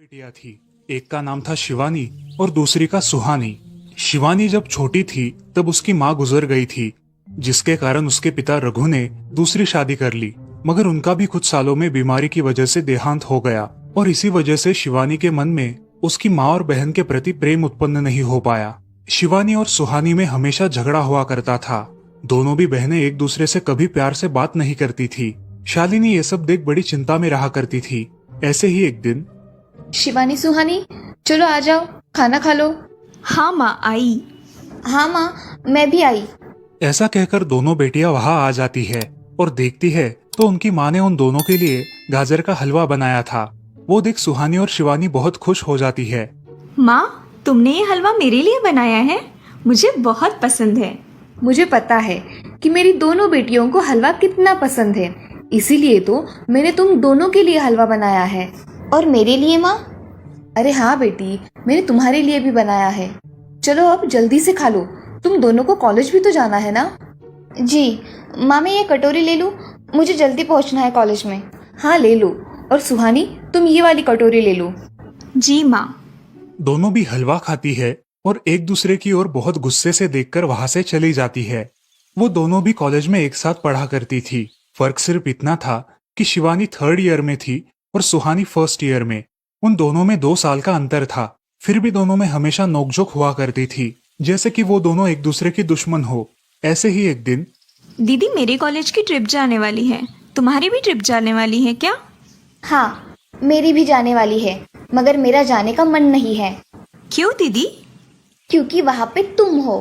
बिटिया थी। एक का नाम था शिवानी और दूसरी का सुहानी। शिवानी जब छोटी थी तब उसकी माँ गुजर गई थी, जिसके कारण उसके पिता रघु ने दूसरी शादी कर ली। मगर उनका भी कुछ सालों में बीमारी की वजह से देहांत हो गया और इसी वजह से शिवानी के मन में उसकी माँ और बहन के प्रति प्रेम उत्पन्न नहीं हो पाया। शिवानी और सुहानी में हमेशा झगड़ा हुआ करता था। दोनों भी बहनें एक दूसरे से कभी प्यार से बात नहीं करती थी। शालिनी ये सब देख बड़ी चिंता में रहा करती थी। ऐसे ही एक दिन, शिवानी सुहानी, चलो आ जाओ, खाना खा लो। हाँ माँ, आई। हाँ माँ, मैं भी आई। ऐसा कहकर दोनों बेटियां वहां आ जाती है और देखती है तो उनकी माँ ने उन दोनों के लिए गाजर का हलवा बनाया था। वो देख सुहानी और शिवानी बहुत खुश हो जाती है। माँ, तुमने ये हलवा मेरे लिए बनाया है? मुझे बहुत पसंद है। मुझे पता है कि मेरी दोनों बेटियों को हलवा कितना पसंद है, इसीलिए तो मैंने तुम दोनों के लिए हलवा बनाया है। और मेरे लिए माँ? अरे हाँ बेटी, मैंने तुम्हारे लिए भी बनाया है। चलो अब जल्दी से खा लो, तुम दोनों को कॉलेज भी तो जाना है ना। जी माँ, मैं ये कटोरी ले लूँ? मुझे जल्दी पहुँचना है कॉलेज में। हाँ ले लो। और सुहानी, तुम ये वाली कटोरी ले लो। जी माँ। दोनों भी हलवा खाती है और एक दूसरे की ओर बहुत गुस्से से देखकर वहां से चली जाती है। वो दोनों भी कॉलेज में एक साथ पढ़ा करती थी। फर्क सिर्फ इतना था कि शिवानी 3rd ईयर में थी और सुहानी 1st ईयर में। उन दोनों में 2 साल का अंतर था। फिर भी दोनों में हमेशा नोकझोंक हुआ करती थी, जैसे कि वो दोनों एक दूसरे की दुश्मन हो। ऐसे ही एक दिन, दीदी, मेरे कॉलेज की ट्रिप जाने वाली है। तुम्हारी भी ट्रिप जाने वाली है क्या? हाँ, मेरी भी जाने वाली है, मगर मेरा जाने का मन नहीं है। क्यों दीदी? क्योंकि वहाँ पे तुम हो।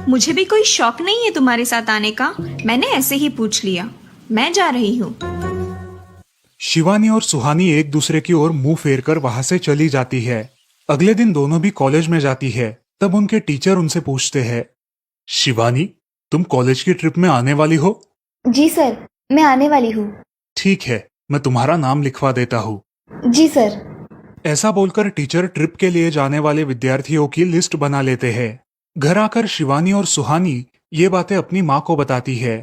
मुझे भी कोई शौक नहीं है तुम्हारे साथ आने का। मैंने ऐसे ही पूछ लिया। मैं जा रही हूँ। शिवानी और सुहानी एक दूसरे की ओर मुंह फेरकर वहां से चली जाती है। अगले दिन दोनों भी कॉलेज में जाती है। तब उनके टीचर उनसे पूछते हैं, शिवानी, तुम कॉलेज की ट्रिप में आने वाली हो? जी सर, मैं आने वाली हूँ। ठीक है, मैं तुम्हारा नाम लिखवा देता हूँ। जी सर। ऐसा बोलकर टीचर ट्रिप के लिए जाने वाले विद्यार्थियों की लिस्ट बना लेते हैं। घर आकर शिवानी और सुहानी ये बातें अपनी माँ को बताती है।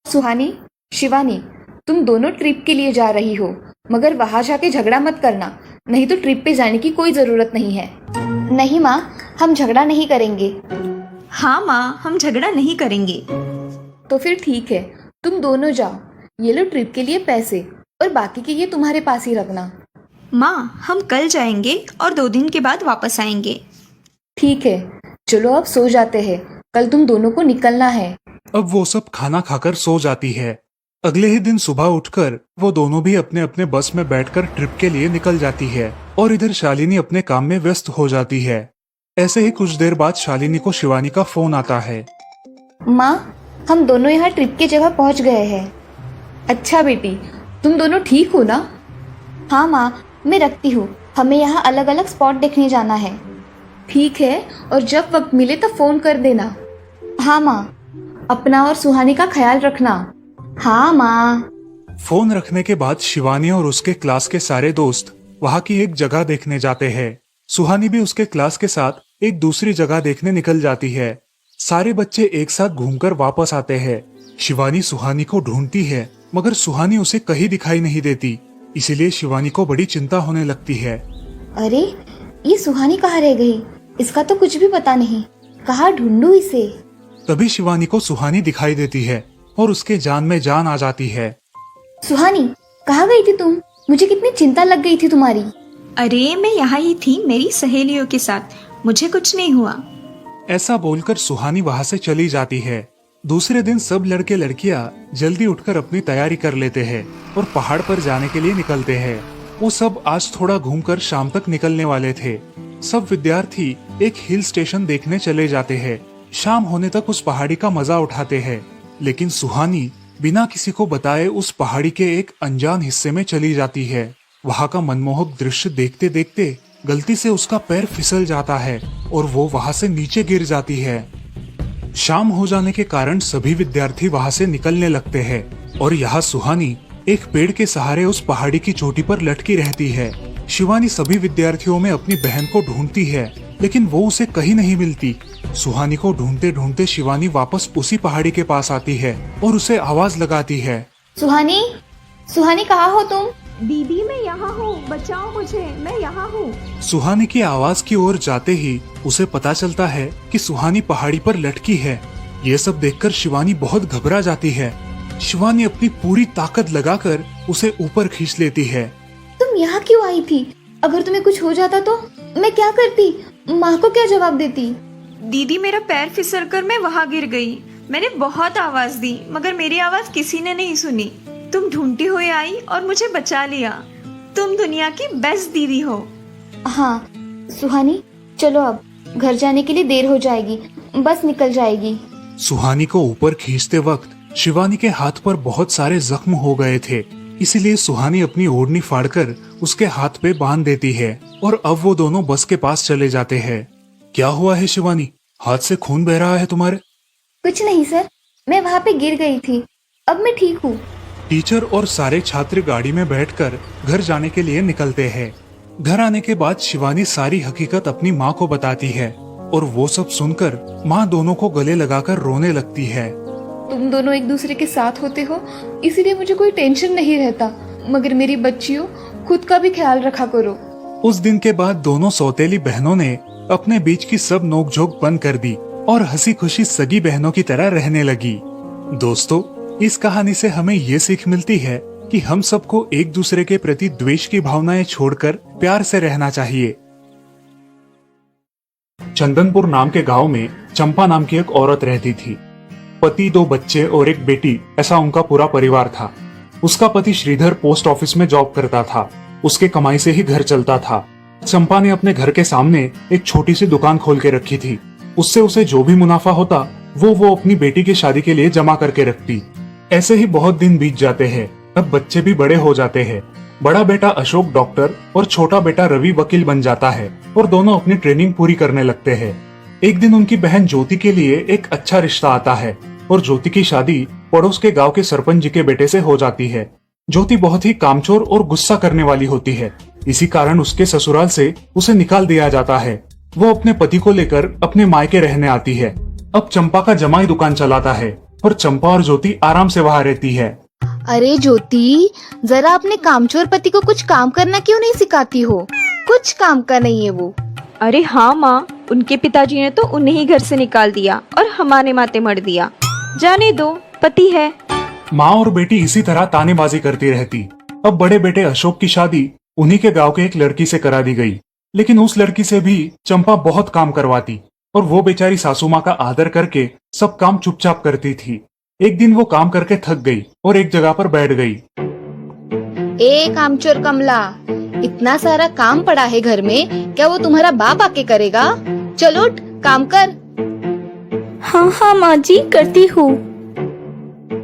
सुहानी, शिवानी, तुम दोनों ट्रिप के लिए जा रही हो, मगर वहां जाके झगड़ा मत करना, नहीं तो ट्रिप पे जाने की कोई जरूरत नहीं है। नहीं माँ, हम झगड़ा नहीं करेंगे। हाँ माँ, हम झगड़ा नहीं करेंगे। तो फिर ठीक है, तुम दोनों जाओ। ये लो ट्रिप के लिए पैसे, और बाकी के ये तुम्हारे पास ही रखना। माँ, हम कल जाएंगे और 2 दिन के बाद वापस आएंगे। ठीक है, चलो अब सो जाते हैं, कल तुम दोनों को निकलना है। अब वो सब खाना खाकर सो जाती है। अगले ही दिन सुबह उठकर वो दोनों भी अपने अपने बस में बैठकर ट्रिप के लिए निकल जाती है और इधर शालिनी अपने काम में व्यस्त हो जाती है। ऐसे ही कुछ देर बाद शालिनी को शिवानी का फोन आता है। माँ, हम दोनों यहाँ ट्रिप की जगह पहुँच गए हैं। अच्छा बेटी, तुम दोनों ठीक हो ना? हाँ माँ, मैं रखती हूँ, हमें यहाँ अलग अलग स्पॉट देखने जाना है। ठीक है, और जब वक्त मिले तो फोन कर देना। हाँ माँ, अपना और सुहानी का ख्याल रखना। हाँ माँ। फोन रखने के बाद शिवानी और उसके क्लास के सारे दोस्त वहाँ की एक जगह देखने जाते हैं। सुहानी भी उसके क्लास के साथ एक दूसरी जगह देखने निकल जाती है। सारे बच्चे एक साथ घूमकर वापस आते हैं। शिवानी सुहानी को ढूंढती है, मगर सुहानी उसे कहीं दिखाई नहीं देती। इसीलिए शिवानी को बड़ी चिंता होने लगती है। अरे, ये सुहानी कहाँ रह गई? इसका तो कुछ भी पता नहीं, कहाँ ढूंढूं इसे? तभी शिवानी को सुहानी दिखाई देती है और उसके जान में जान आ जाती है। सुहानी, कहाँ गई थी तुम? मुझे कितनी चिंता लग गई थी तुम्हारी। अरे, मैं यहाँ ही थी मेरी सहेलियों के साथ, मुझे कुछ नहीं हुआ। ऐसा बोलकर सुहानी वहाँ से चली जाती है। दूसरे दिन सब लड़के लड़कियाँ जल्दी उठकर अपनी तैयारी कर लेते हैं और पहाड़ पर जाने के लिए निकलते हैं। वो सब आज थोड़ा घूमकर शाम तक निकलने वाले थे। सब विद्यार्थी एक हिल स्टेशन देखने चले जाते हैं। शाम होने तक उस पहाड़ी का मजा उठाते हैं, लेकिन सुहानी बिना किसी को बताए उस पहाड़ी के एक अनजान हिस्से में चली जाती है। वहाँ का मनमोहक दृश्य देखते देखते गलती से उसका पैर फिसल जाता है और वो वहाँ से नीचे गिर जाती है। शाम हो जाने के कारण सभी विद्यार्थी वहाँ से निकलने लगते हैं और यहाँ सुहानी एक पेड़ के सहारे उस पहाड़ी की चोटी पर लटकी रहती है। शिवानी सभी विद्यार्थियों में अपनी बहन को ढूंढती है, लेकिन वो उसे कहीं नहीं मिलती। सुहानी को ढूंढते ढूंढते शिवानी वापस उसी पहाड़ी के पास आती है और उसे आवाज लगाती है। सुहानी, सुहानी कहाँ हो तुम? दीदी मैं यहाँ हूँ, बचाओ मुझे, मैं यहाँ हूँ। सुहानी की आवाज की ओर जाते ही उसे पता चलता है कि सुहानी पहाड़ी पर लटकी है। ये सब देखकर शिवानी बहुत घबरा जाती है। शिवानी अपनी पूरी ताकत लगाकर उसे ऊपर खींच लेती है। तुम यहाँ क्यों आई थी? अगर तुम्हें कुछ हो जाता तो मैं क्या करती? माँ को क्या जवाब देती? दीदी मेरा पैर फिसल कर मैं वहाँ गिर गई। मैंने बहुत आवाज दी मगर मेरी आवाज किसी ने नहीं सुनी। तुम ढूंढती हुई आई और मुझे बचा लिया। तुम दुनिया की बेस्ट दीदी हो। हाँ सुहानी, चलो अब घर जाने के लिए देर हो जाएगी, बस निकल जाएगी। सुहानी को ऊपर खींचते वक्त शिवानी के हाथ पर बहुत सारे जख्म हो गए थे, इसलिए सुहानी अपनी ओढ़नी फाड़कर उसके हाथ पे बांध देती है और अब वो दोनों बस के पास चले जाते हैं। क्या हुआ है शिवानी? हाथ से खून बह रहा है तुम्हारे? कुछ नहीं सर, मैं वहाँ पे गिर गई थी, अब मैं ठीक हूँ। टीचर और सारे छात्र गाड़ी में बैठकर घर जाने के लिए निकलते हैं। घर आने के बाद शिवानी सारी हकीकत अपनी माँ को बताती है और वो सब सुनकर माँ दोनों को गले लगाकर रोने लगती है। तुम दोनों एक दूसरे के साथ होते हो इसीलिए मुझे कोई टेंशन नहीं रहता, मगर मेरी बच्चियों खुद का भी ख्याल रखा करो। उस दिन के बाद दोनों सौतेली बहनों ने अपने बीच की सब नोकझोंक बंद कर दी और हंसी खुशी सगी बहनों की तरह रहने लगी। दोस्तों, इस कहानी से हमें ये सीख मिलती है कि हम सबको एक दूसरे के प्रति द्वेष की भावनाएं छोड़कर प्यार से रहना चाहिए। चंदनपुर नाम के गांव में चंपा नाम की एक औरत रहती थी। पति, 2 बच्चे और एक बेटी, ऐसा उनका पूरा परिवार था। उसका पति श्रीधर पोस्ट ऑफिस में जॉब करता था। उसके कमाई से ही घर चलता था। चंपा ने अपने घर के सामने एक छोटी सी दुकान खोल के रखी थी। उससे उसे जो भी मुनाफा होता वो अपनी बेटी की शादी के लिए जमा करके रखती। ऐसे ही बहुत दिन बीत जाते हैं। अब बच्चे भी बड़े हो जाते हैं। बड़ा बेटा अशोक डॉक्टर और छोटा बेटा रवि वकील बन जाता है और दोनों अपनी ट्रेनिंग पूरी करने लगते हैं। एक दिन उनकी बहन ज्योति के लिए एक अच्छा रिश्ता आता है और ज्योति की शादी पड़ोस के गांव के सरपंच जी के बेटे से हो जाती है। ज्योति बहुत ही कामचोर और गुस्सा करने वाली होती है। इसी कारण उसके ससुराल से उसे निकाल दिया जाता है। वो अपने पति को लेकर अपने मायके रहने आती है। अब चंपा का जमाई दुकान चलाता है और चंपा और ज्योति आराम से वहाँ रहती है। अरे ज्योति, जरा अपने कामचोर पति को कुछ काम करना क्यों नहीं सिखाती हो? कुछ काम का नहीं है वो। अरे हाँ माँ, उनके पिताजी ने तो उन्हें ही घर से निकाल दिया और हमारे माथे मर दिया। जाने दो, पति है। माँ और बेटी इसी तरह तानेबाजी करती रहती। अब बड़े बेटे अशोक की शादी उन्हीं के गांव के एक लड़की से करा दी गई, लेकिन उस लड़की से भी चंपा बहुत काम करवाती और वो बेचारी सासू माँ का आदर करके सब काम चुपचाप करती थी। एक दिन वो काम करके थक गई और एक जगह पर बैठ गई। ए कामचोर कमला, इतना सारा काम पड़ा है घर में, क्या वो तुम्हारा बाप आके करेगा? चलो उठ, काम कर। हाँ हाँ माँ जी, करती हूँ।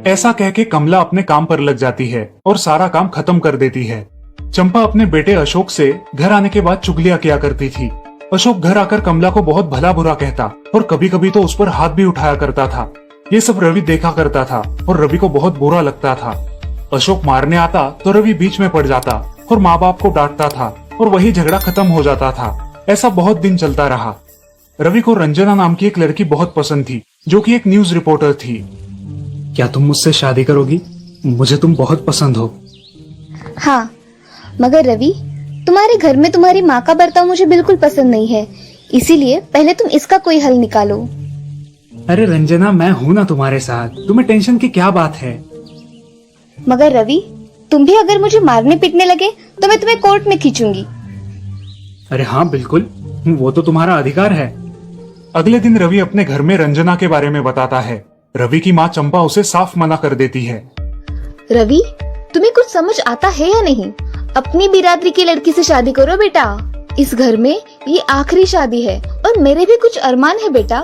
ऐसा कह के कमला अपने काम पर लग जाती है और सारा काम खत्म कर देती है। चंपा अपने बेटे अशोक से घर आने के बाद चुगलियां किया करती थी। अशोक घर आकर कमला को बहुत भला बुरा कहता और कभी कभी तो उस पर हाथ भी उठाया करता था। ये सब रवि देखा करता था और रवि को बहुत बुरा लगता था। अशोक मारने आता तो रवि बीच में पड़ जाता और माँ बाप को डांटता था और वही झगड़ा खत्म हो जाता था। ऐसा बहुत दिन चलता रहा। रवि को रंजना नाम की एक लड़की बहुत पसंद थी, जो कि एक न्यूज रिपोर्टर थी। क्या तुम मुझसे शादी करोगी? मुझे तुम बहुत पसंद हो। हाँ, मगर रवि, तुम्हारे घर में तुम्हारी माँ का बर्ताव मुझे बिल्कुल पसंद नहीं है, इसीलिए पहले तुम इसका कोई हल निकालो। अरे रंजना, मैं हूँ ना तुम्हारे साथ, तुम्हें टेंशन की क्या बात है? मगर रवि, तुम भी अगर मुझे मारने पीटने लगे तो मैं तुम्हें कोर्ट में खींचूंगी। अरे हाँ बिल्कुल, वो तो तुम्हारा अधिकार है। अगले दिन रवि अपने घर में रंजना के बारे में बताता है। रवि की माँ चंपा उसे साफ मना कर देती है। रवि, तुम्हें कुछ समझ आता है या नहीं? अपनी बिरादरी की लड़की से शादी करो बेटा। इस घर में ये आखिरी शादी है और मेरे भी कुछ अरमान है बेटा।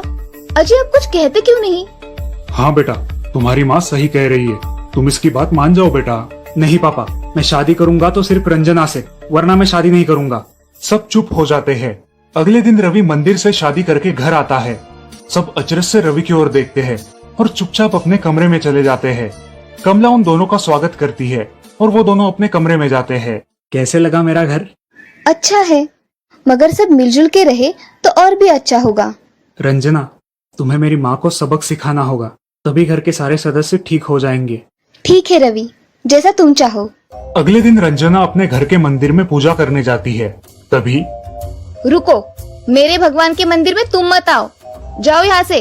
अजय, आप कुछ कहते क्यों नहीं? हाँ बेटा, तुम्हारी माँ सही कह रही है, तुम इसकी बात मान जाओ बेटा। नहीं पापा, मैं शादी करूंगा तो सिर्फ रंजना से, वरना मैं शादी नहीं करूंगा। सब चुप हो जाते हैं। अगले दिन रवि मंदिर से शादी करके घर आता है। सब अचरज से रवि की ओर देखते हैं और चुपचाप अपने कमरे में चले जाते हैं। कमला उन दोनों का स्वागत करती है और वो दोनों अपने कमरे में जाते हैं। कैसे लगा मेरा घर? अच्छा है, मगर सब मिलजुल के रहे तो और भी अच्छा होगा। रंजना, तुम्हें मेरी माँ को सबक सिखाना होगा, तभी घर के सारे सदस्य ठीक हो जाएंगे। ठीक है रवि, जैसा तुम चाहो। अगले दिन रंजना अपने घर के मंदिर में पूजा करने जाती है। तभी रुको, मेरे भगवान के मंदिर में तुम मत आओ, जाओ यहाँ से।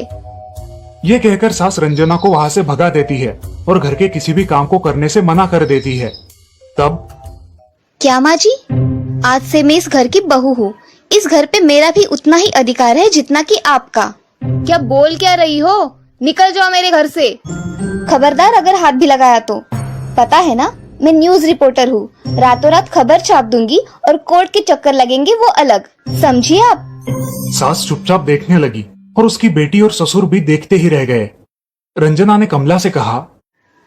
ये कहकर सास रंजना को वहाँ से भगा देती है और घर के किसी भी काम को करने से मना कर देती है। तब क्या माँ जी, आज से मैं इस घर की बहू हूँ। इस घर पे मेरा भी उतना ही अधिकार है जितना कि आपका। क्या बोल क्या रही हो? निकल जाओ मेरे घर से। खबरदार अगर हाथ भी लगाया तो। पता है ना, मैं न्यूज रिपोर्टर हूँ। रातों रात खबर छाप दूंगी और कोर्ट के चक्कर लगेंगे वो अलग, समझिए आप। सास चुपचाप देखने लगी और उसकी बेटी और ससुर भी देखते ही रह गए। रंजना ने कमला से कहा,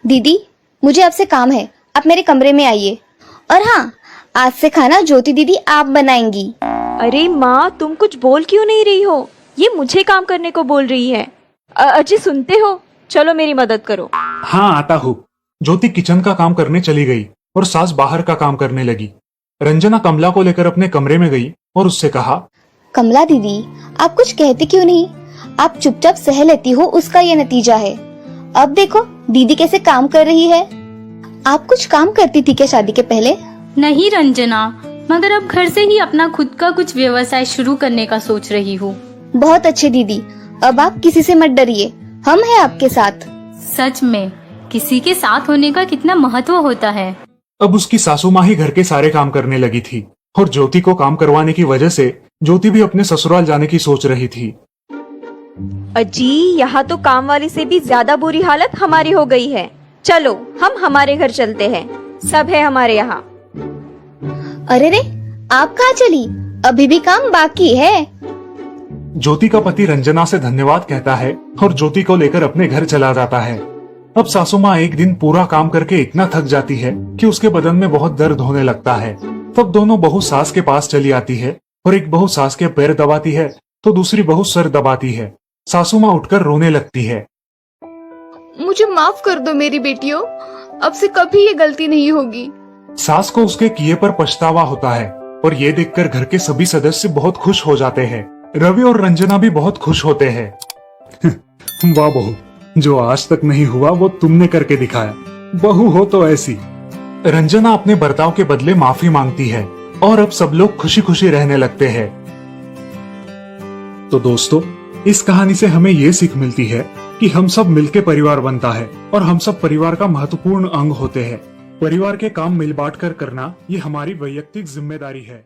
दीदी मुझे आपसे काम है, आप मेरे कमरे में आइए। और हाँ, आज से खाना ज्योति दीदी आप बनाएंगी। अरे माँ, तुम कुछ बोल क्यों नहीं रही हो? ये मुझे काम करने को बोल रही है। अजय सुनते हो? चलो मेरी मदद करो। हाँ आता हूँ। ज्योति किचन का काम करने चली गई और सास बाहर का काम करने लगी। रंजना कमला को लेकर अपने कमरे में गई और उससे कहा, कमला दीदी, आप कुछ कहते क्यों नहीं? आप चुपचाप सह लेती हो, उसका ये नतीजा है। अब देखो दीदी कैसे काम कर रही है। आप कुछ काम करती थी क्या शादी के पहले? नहीं रंजना, मगर अब घर से ही अपना खुद का कुछ व्यवसाय शुरू करने का सोच रही हूँ। बहुत अच्छे दीदी, अब आप किसी से मत डरिए, हम हैं आपके साथ। सच में किसी के साथ होने का कितना महत्व होता है। अब उसकी सासू माँ ही घर के सारे काम करने लगी थी और ज्योति को काम करवाने की वजह से ज्योति भी अपने ससुराल जाने की सोच रही थी। अजी, यहाँ तो काम वाली से भी ज्यादा बुरी हालत हमारी हो गई है। चलो हम हमारे घर चलते हैं, सब है हमारे यहाँ। अरे रे, आप कहाँ चली? अभी भी काम बाकी है। ज्योति का पति रंजना से धन्यवाद कहता है और ज्योति को लेकर अपने घर चला जाता है। अब सासू माँ एक दिन पूरा काम करके इतना थक जाती है कि उसके बदन में बहुत दर्द होने लगता है। तब दोनों बहू सास के पास चली आती है और एक बहू सास के पैर दबाती है तो दूसरी बहू सर दबाती है। सासू माँ उठकर रोने लगती है। मुझे माफ कर दो मेरी बेटियों, अब से कभी ये गलती नहीं होगी। सास को उसके किए पर पछतावा होता है और ये देखकर घर के सभी सदस्य बहुत खुश हो जाते हैं। रवि और रंजना भी बहुत खुश होते हैं। वाह बहू, जो आज तक नहीं हुआ वो तुमने करके दिखाया। बहू हो तो ऐसी। रंजना अपने बर्ताव के बदले माफी मांगती है और अब सब लोग खुशी खुशी रहने लगते हैं। तो दोस्तों, इस कहानी से हमें ये सीख मिलती है कि हम सब मिलके परिवार बनता है और हम सब परिवार का महत्वपूर्ण अंग होते हैं। परिवार के काम मिल बांट कर करना ये हमारी वैयक्तिक जिम्मेदारी है।